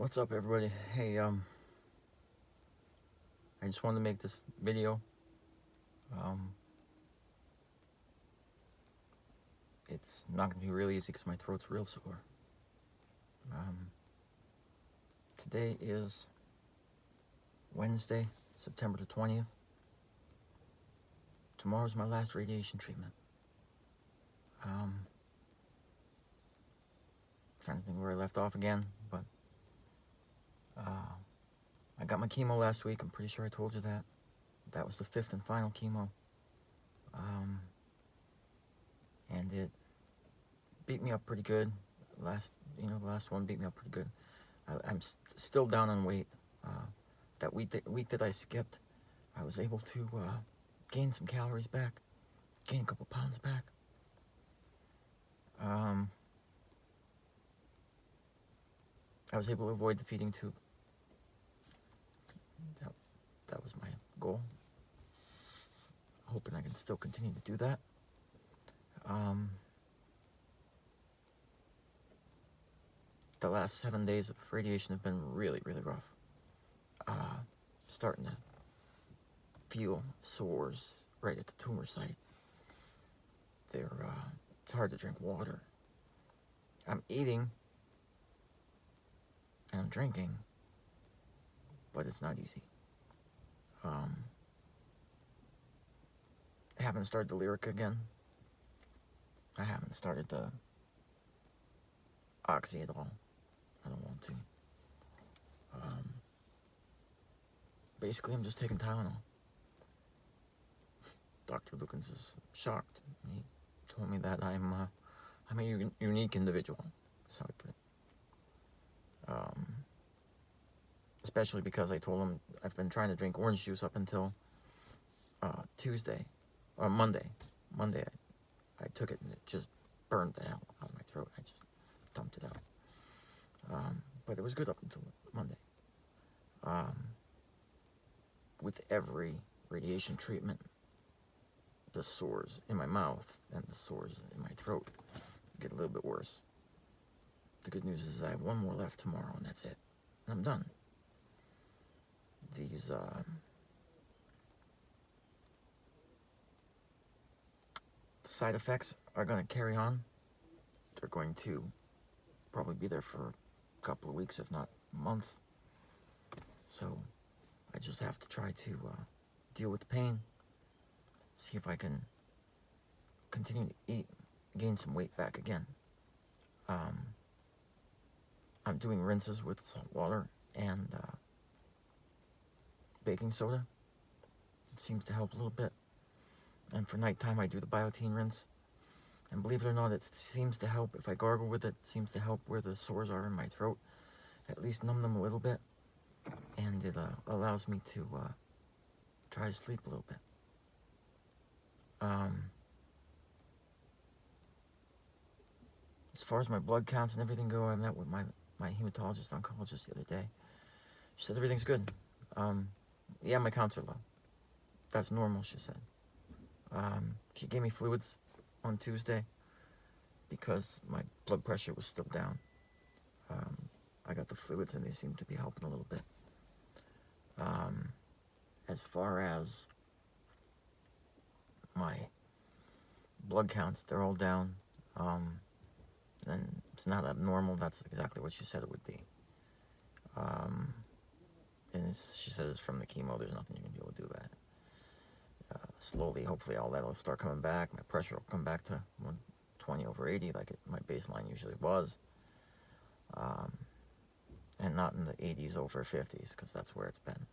What's up, everybody? Hey, I just wanted to make this video. Um, it's not gonna be really easy because my throat's real sore. Um, Today is Wednesday, September the 20th. Tomorrow's my last radiation treatment. Trying to think where I left off again, but I got my chemo last week. I'm pretty sure I told you that. That was the 5th and final chemo. And it beat me up pretty good. The last one beat me up pretty good. I'm still down on weight. That week that I skipped, I was able to gain some calories back, gain a couple pounds back. I was able to avoid the feeding tube. That was my goal. Hoping I can still continue to do that. The last 7 days of radiation have been really, really rough. Starting to feel sores right at the tumor site. It's hard to drink water. I'm eating and I'm drinking, but it's not easy. I haven't started the lyric again. I haven't started the oxy at all. I don't want to. Basically, I'm just taking Tylenol. Dr. Lukens is shocked. He told me that I'm a unique individual. That's how I put it. Especially because I told him I've been trying to drink orange juice up until Tuesday or Monday. Monday, I took it and it just burned the hell out of my throat. I just dumped it out. But it was good up until Monday. With every radiation treatment, the sores in my mouth and the sores in my throat get a little bit worse. The good news is I have one more left tomorrow and that's it. And I'm done. These the side effects are going to carry on. They're going to probably be there for a couple of weeks, if not months. So I just have to try to deal with the pain, see if I can continue to eat, gain some weight back again. I'm doing rinses with salt water and baking soda. It seems to help a little bit. And for nighttime, I do the biotin rinse. And believe it or not, it seems to help. If I gargle with it, it seems to help where the sores are in my throat. At least numb them a little bit. And it allows me to try to sleep a little bit. As far as my blood counts and everything go, I met with my hematologist oncologist the other day. She said everything's good. Yeah, my counts are low. That's normal, she said. She gave me fluids on Tuesday because my blood pressure was still down. I got the fluids and they seem to be helping a little bit. As far as my blood counts, they're all down. And it's not abnormal. That's exactly what she said it would be. And she said it's from the chemo. There's nothing you can be able to do about it. Slowly, hopefully, all that will start coming back. My pressure will come back to 120/80, like my baseline usually was. And not in the 80s over 50s, because that's where it's been.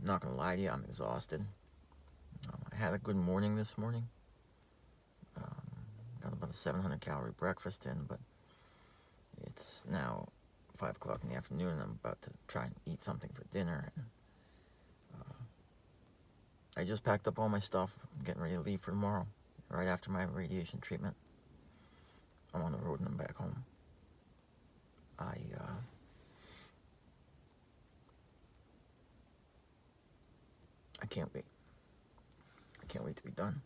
Not gonna lie to you, I'm exhausted. I had a good morning this morning. Got about a 700 calorie breakfast in, but it's now 5 o'clock in the afternoon and I'm about to try and eat something for dinner. And, I just packed up all my stuff. I'm getting ready to leave for tomorrow, right after my radiation treatment. I'm on the road and I'm back home. I can't wait. I can't wait to be done.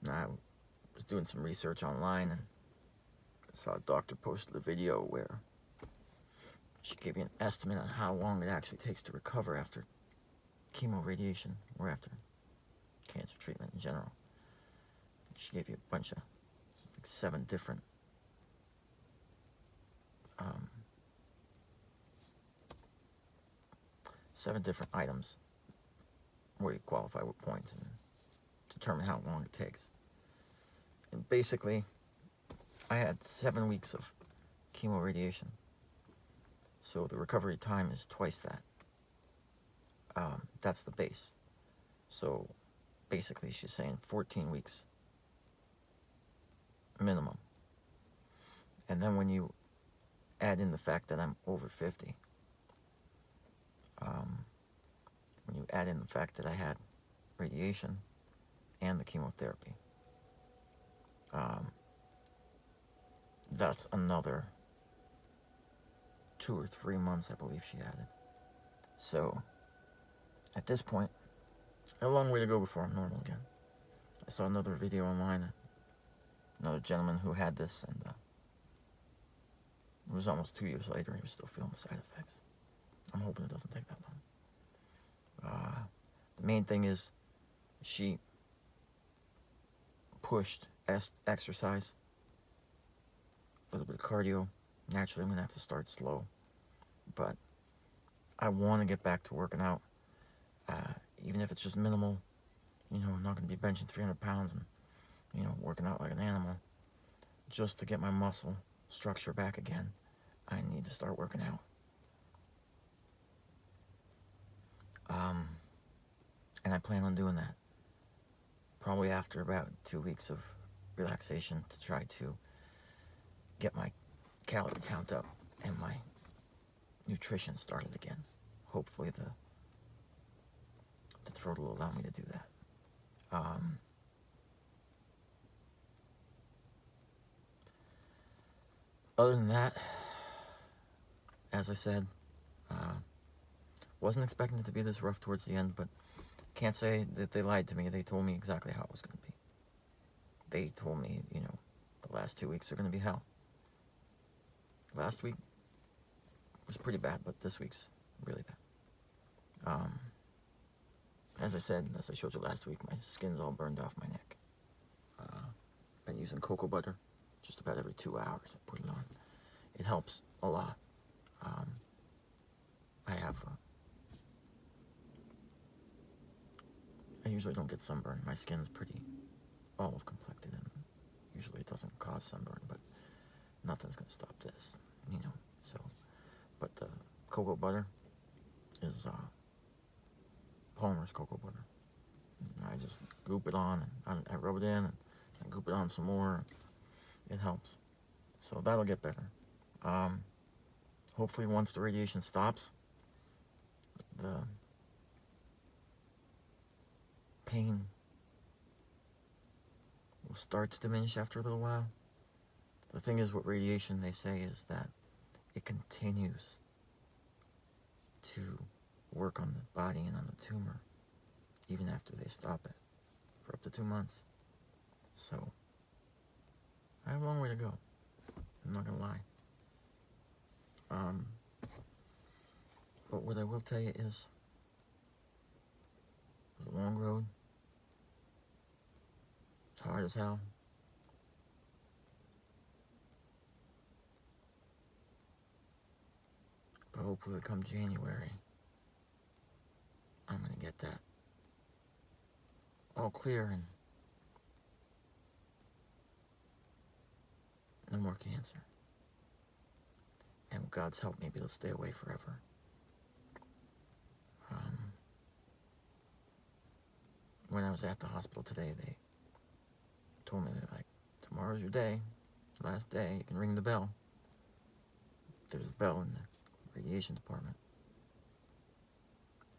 I was doing some research online and saw a doctor posted a video where she gave me an estimate on how long it actually takes to recover after chemo, radiation, or after cancer treatment in general. She gave you a bunch of, like, 7 different um, 7 different items where you qualify with points and determine how long it takes. And basically, I had 7 weeks of chemo radiation, so the recovery time is twice that. That's the base. So basically, she's saying 14 weeks minimum. And then when you add in the fact that I'm over 50, when you add in the fact that I had radiation and the chemotherapy, that's another 2 or 3 months, I believe she added. So at this point, a long way to go before I'm normal again. I saw another video online, another gentleman who had this, and it was almost 2 years later, he was still feeling the side effects. I'm hoping it doesn't take that long. The main thing is she pushed exercise, a little bit of cardio. Naturally, I'm going to have to start slow, but I want to get back to working out, even if it's just minimal. You know, I'm not going to be benching 300 pounds and, you know, working out like an animal. Just to get my muscle structure back again, I need to start working out. And I plan on doing that probably after about 2 weeks of relaxation to try to get my calorie count up and my nutrition started again. Hopefully the throat will allow me to do that. Other than that, as I said, wasn't expecting it to be this rough towards the end, but can't say that they lied to me. They told me exactly how it was going to be. They told me, you know, the last 2 weeks are going to be hell. Last week was pretty bad, but this week's really bad. As I said, as I showed you last week, my skin's all burned off my neck. Been using cocoa butter just about every 2 hours. I put it on. It helps a lot. I usually don't get sunburn. My skin's pretty olive complected, and usually it doesn't cause sunburn, but nothing's gonna stop this, you know. So, but the cocoa butter is Palmer's cocoa butter. I just goop it on, and I rub it in, and I goop it on some more. It helps. So that'll get better. Hopefully once the radiation stops, the pain will start to diminish after a little while. The thing is with radiation, they say, is that it continues to work on the body and on the tumor even after they stop it for up to 2 months. So I have a long way to go. I'm not gonna lie. But what I will tell you is, it was a long road. It's hard as hell. But hopefully come January, I'm gonna get that all clear and no more cancer. And with God's help, maybe it'll stay away forever. When I was at the hospital today, they told me, they're like, tomorrow's your day, last day, you can ring the bell. There's a bell in the radiation department.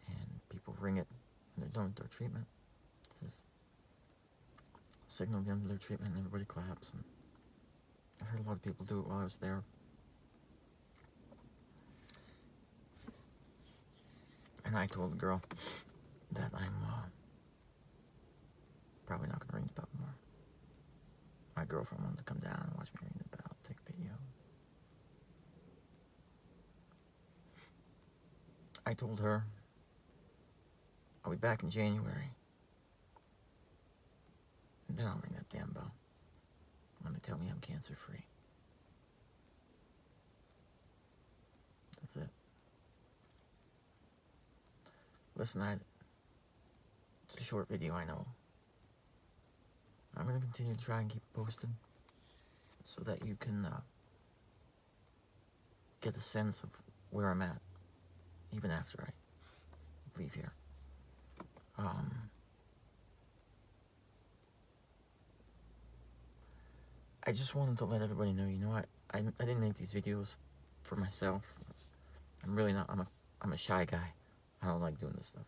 And people ring it when they're done with their treatment. It says, signal the end of their treatment, and everybody claps. And I've heard a lot of people do it while I was there. And I told the girl that I'm probably not going to ring the bell more. My girlfriend wanted to come down and watch me ring the bell, take a video. I told her I'll be back in January. And then I'll ring that damn bell when they tell me I'm cancer-free. That's it. Listen, it's a short video, I know. I'm going to continue to try and keep posting so that you can get a sense of where I'm at, even after I leave here. I just wanted to let everybody know, you know what, I didn't make these videos for myself. I'm really not, I'm a shy guy. I don't like doing this stuff.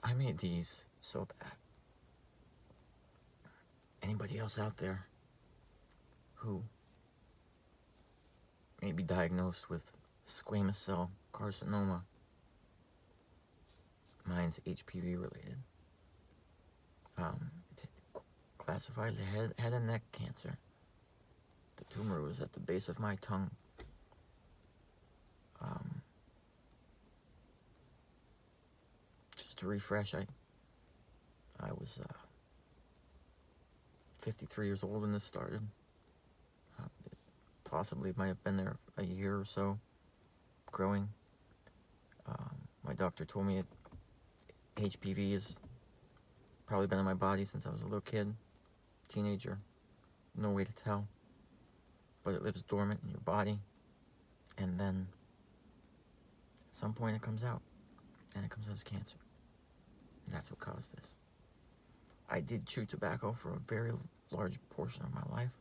I made these so that anybody else out there who may be diagnosed with squamous cell carcinoma, mine's HPV related, it's classified as head and neck cancer. The tumor was at the base of my tongue. Just to refresh, I was 53 years old when this started. It possibly might have been there a year or so, growing. My doctor told me HPV has probably been in my body since I was a little kid, teenager. No way to tell, but it lives dormant in your body, and then at some point it comes out, and it comes out as cancer. And that's what caused this. I did chew tobacco for a very large portion of my life.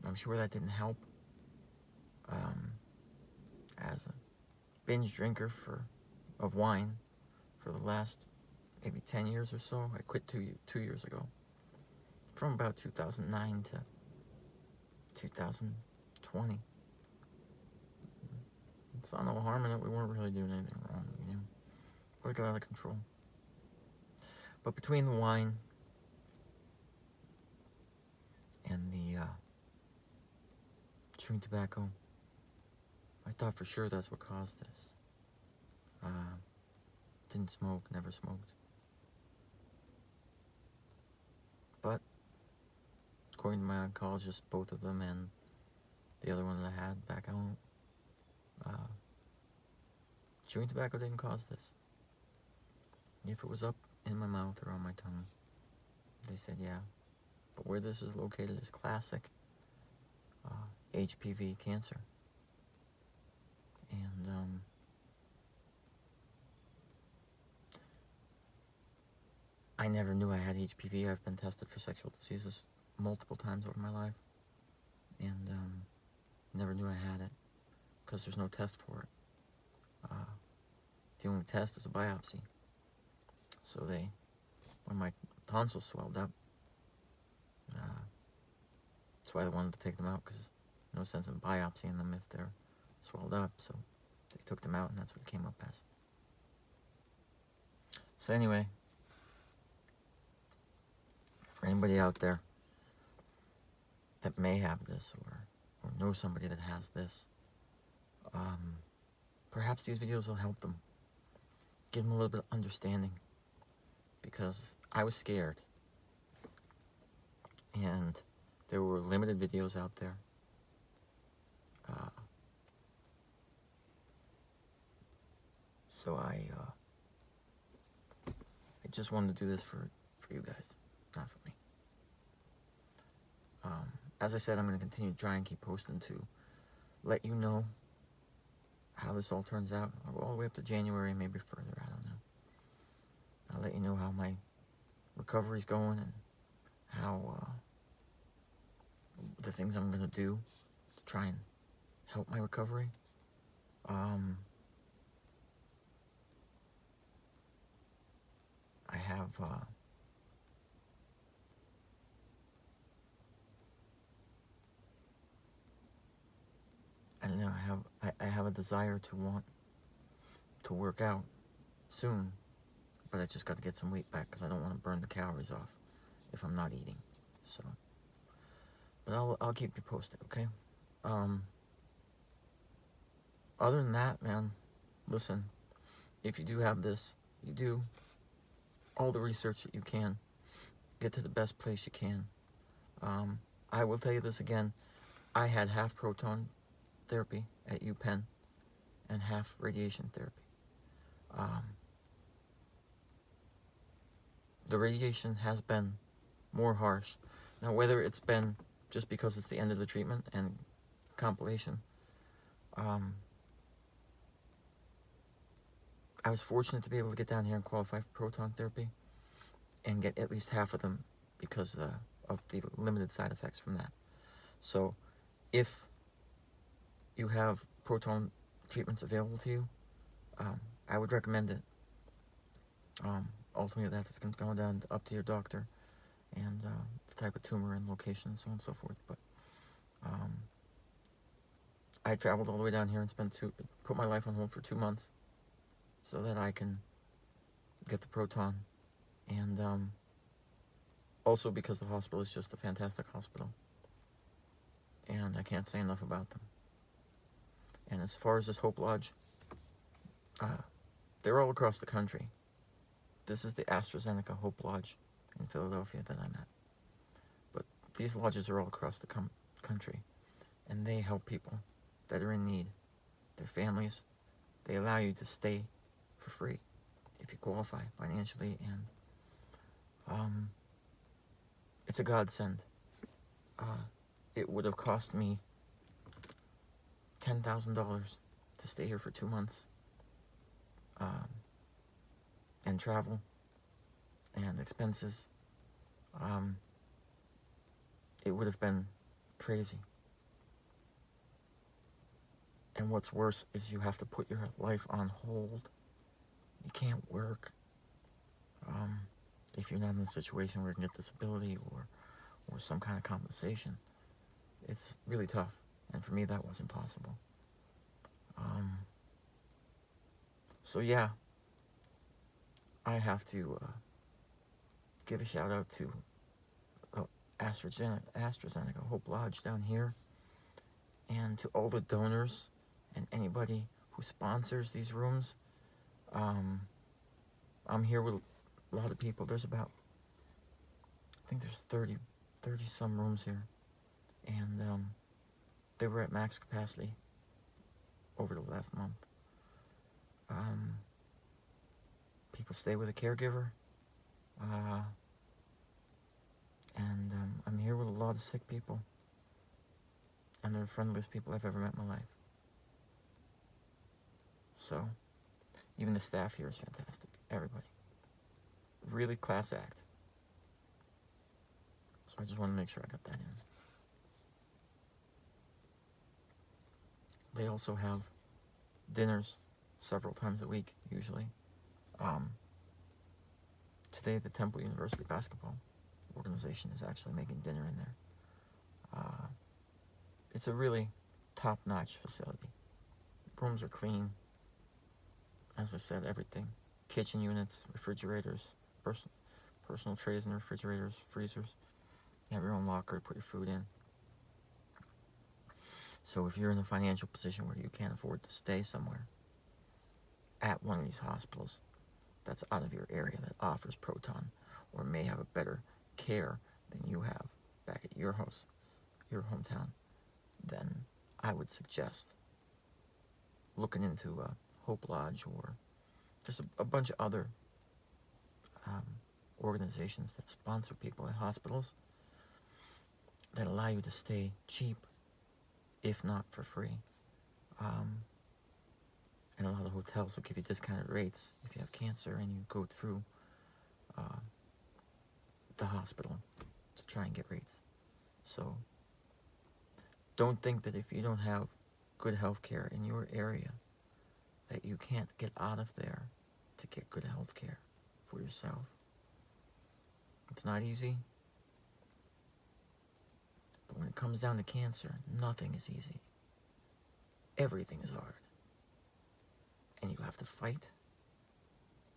I'm sure that didn't help. As a binge drinker of wine for the last maybe 10 years or so, I quit two years ago. From about 2009 to 2020. Saw no harm in it. We weren't really doing anything wrong, you know. But it got out of control. But between the wine and the chewing tobacco, I thought for sure that's what caused this. Didn't smoke, never smoked. But according to my oncologist, both of them and the other one that I had back home, chewing tobacco didn't cause this. If it was up in my mouth or on my tongue, they said yeah. But where this is located is classic HPV cancer. And I never knew I had HPV. I've been tested for sexual diseases multiple times over my life, and never knew I had it because there's no test for it. The only test is a biopsy. So when my tonsils swelled up, that's why I wanted to take them out, because there's no sense in biopsying them if they're swelled up. So they took them out, and that's what it came up as. So anyway, for anybody out there that may have this, or know somebody that has this, perhaps these videos will help them. Give them a little bit of understanding, because I was scared, and there were limited videos out there. So I just wanted to do this for you guys, not for me. As I said, I'm going to continue to try and keep posting to let you know how this all turns out. I'll go all the way up to January, maybe further, I don't know. I'll let you know how my recovery's going and how the things I'm going to do to try and help my recovery. I have I don't know, I have a desire to want to work out soon, but I just got to get some weight back, because I don't want to burn the calories off if I'm not eating. So, but I'll keep you posted, okay? other than that, man, listen, if you do have this, you do all the research that you can. Get to the best place you can. I will tell you this again. I had half proton therapy at UPenn and half radiation therapy. The radiation has been more harsh. Now, whether it's been just because it's the end of the treatment and compilation, I was fortunate to be able to get down here and qualify for proton therapy and get at least half of them because of the limited side effects from that. So if you have proton treatments available to you, I would recommend it. Ultimately, that's going down up to your doctor and the type of tumor and location and so on and so forth. But I traveled all the way down here and put my life on hold for 2 months so that I can get the proton. And also because the hospital is just a fantastic hospital. And I can't say enough about them. And as far as this Hope Lodge, they're all across the country. This is the AstraZeneca Hope Lodge in Philadelphia that I'm at. But these lodges are all across the country. And they help people that are in need. Their families. They allow you to stay for free if you qualify financially. And it's a godsend. It would have cost me $10,000 to stay here for 2 months. And travel and expenses. It would have been crazy. And what's worse is you have to put your life on hold. You can't work if you're not in a situation where you can get disability or some kind of compensation. It's really tough. And for me, that wasn't possible. So yeah, I have to give a shout out to AstraZeneca Hope Lodge down here, and to all the donors and anybody who sponsors these rooms. I'm here with a lot of people. There's about, I think there's 30 some rooms here, and they were at max capacity over the last month. People stay with a caregiver, and I'm here with a lot of sick people, and they're the friendliest people I've ever met in my life. So, even the staff here is fantastic. Everybody. Really class act. So I just want to make sure I got that in. They also have dinners several times a week, usually. Today, the Temple University basketball organization is actually making dinner in there. It's a really top-notch facility. Rooms are clean. As I said, everything. Kitchen units, refrigerators, personal trays in the refrigerators, freezers. You have your own locker to put your food in. So if you're in a financial position where you can't afford to stay somewhere at one of these hospitals that's out of your area that offers proton or may have a better care than you have back at your house, your hometown, then I would suggest looking into Hope Lodge or just a bunch of other organizations that sponsor people at hospitals that allow you to stay cheap, if not for free. And a lot of hotels will give you discounted rates if you have cancer and you go through the hospital to try and get rates. So don't think that if you don't have good health care in your area that you can't get out of there to get good health care for yourself. It's not easy. But when it comes down to cancer, nothing is easy. Everything is hard. And you have to fight.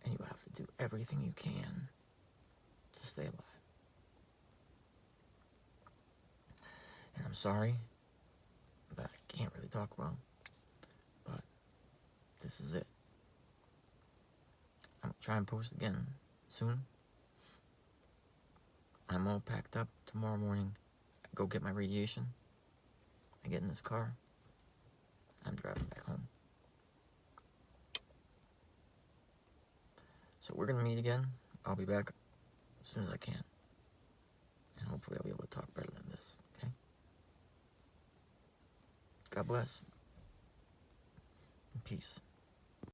And you have to do everything you can to stay alive. And I'm sorry, but I can't really talk well. But this is it. I'm gonna try and post again soon. I'm all packed up. Tomorrow morning, I go get my radiation. I get in this car. I'm driving back home. So we're gonna meet again. I'll be back as soon as I can. And hopefully I'll be able to talk better than this, okay? God bless. And peace.